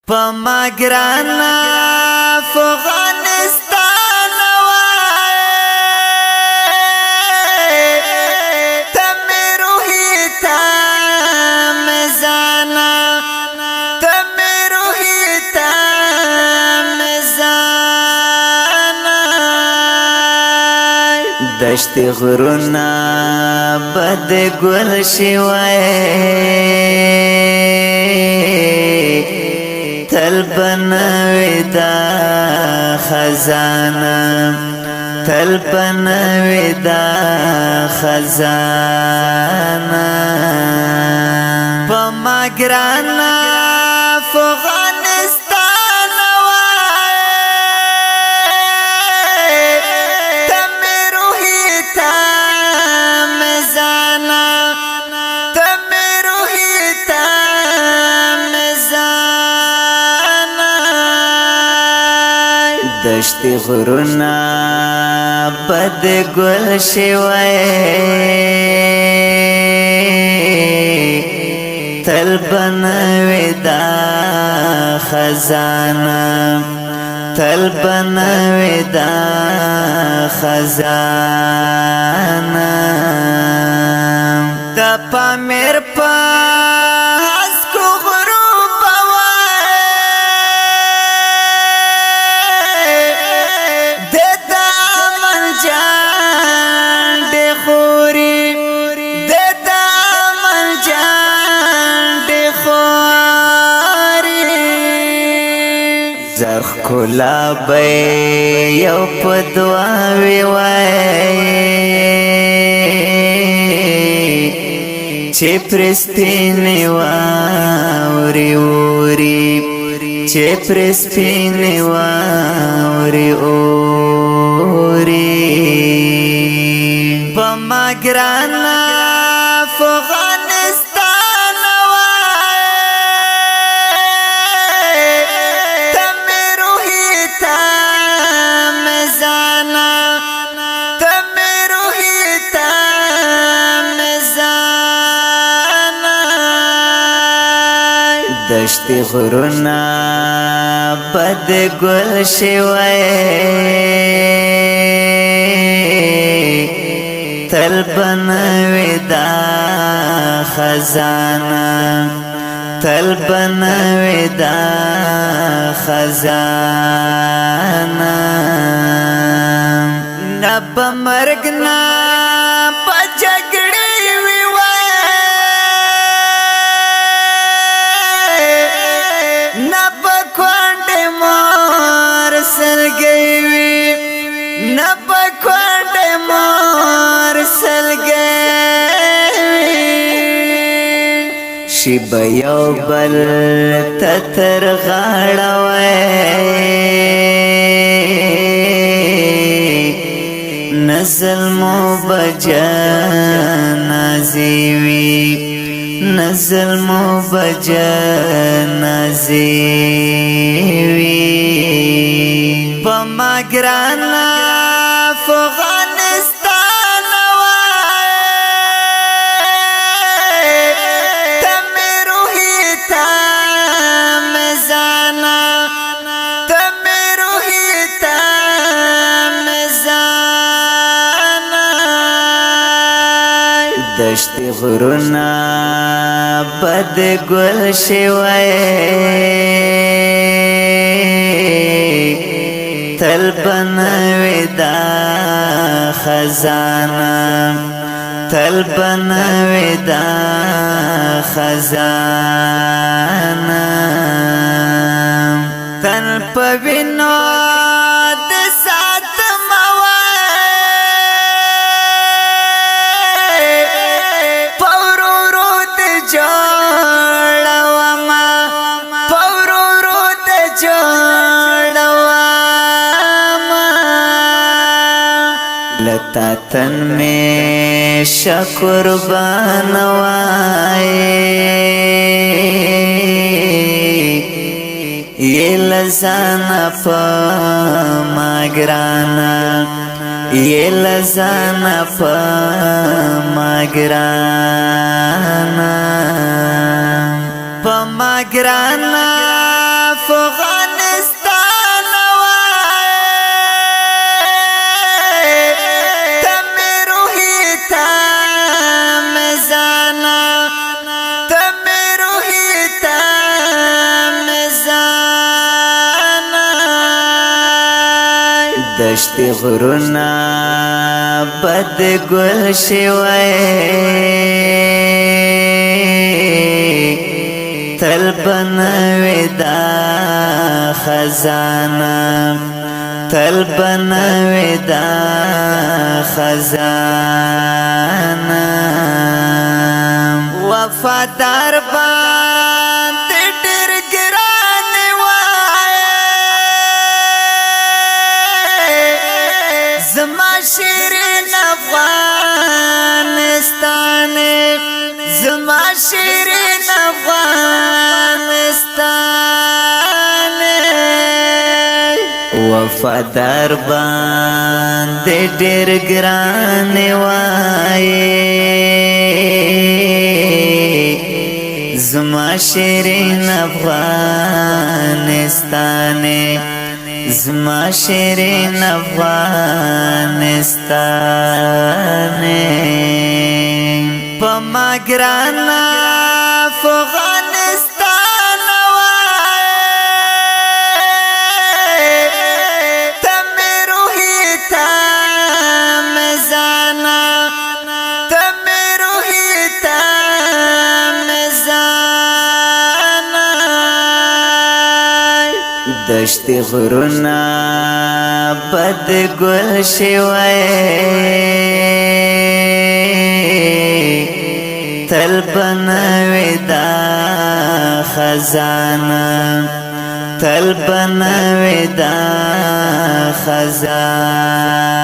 پما گرانا افغانستان وای تمی روحی تام زانا تمی روحی تام زانا دشت غرونا بد گل شوای تل بنوی دا خزانه تل بنوی دا خزانه پما گرانا افغانستان وای تمی روحی تام زانا تمی روحی تام زانا دشت غرونا بد گل شوای تل بنوی دا خزانه تل بنوی دا خزانه دا پامیر پا هسکو غروب وای دیتا من جان دی خوری دیتا من جان دی خوری زرخ کلا بی یو پدواوی وای چه پرسپینی واوری اوری چه پرسپینی واوری اوری پما گرانا افغانستان وای تمی روحی تام زانا تمی روحی تام زانا دشت غرونا بد گل شوای تل بنوی دا خزانه تل بنوی دا خزانه نب مرگنا پا جگڑی وی وای نب کونڈ مور سلگئی وی نب کونڈ مور سلگئی شیب یو بل تتر غاڑوئی نزل مو بجن زیوی نزل مو بجن زیوی پما گرانا افغانستان وای تمی روحی تام زانا تمی روحی تام زانا دشت غرونا بد گل شوای تل بنوی دا خزانه تل بنوی دا خزانه تل پوینو د ساتم وای پورورو د جوړوما پورورو د جوړوما لتا تن میں شکر بانوائی یہ لزانا پا ماگرانا یہ لزانا پا ماگرانا پا ماگرانا دشت غرونا بد گل شوی تل بنوی دا خزانه تل بنوی دا خزانه وفادار باندې ډېر ګران وای زما شیرین افغانستان زما شیرین افغانستان وفادار باندې ډېر ګران وای زما شیرین افغانستان زما شیرین افغانستان په ما ګران افغانستان وای ته مې روحي ته مې زانا ته مې روحي ته مې زانا دشت غرونا بد گل شوی تل بنوی دا خزانه تل بنوی دا خزانه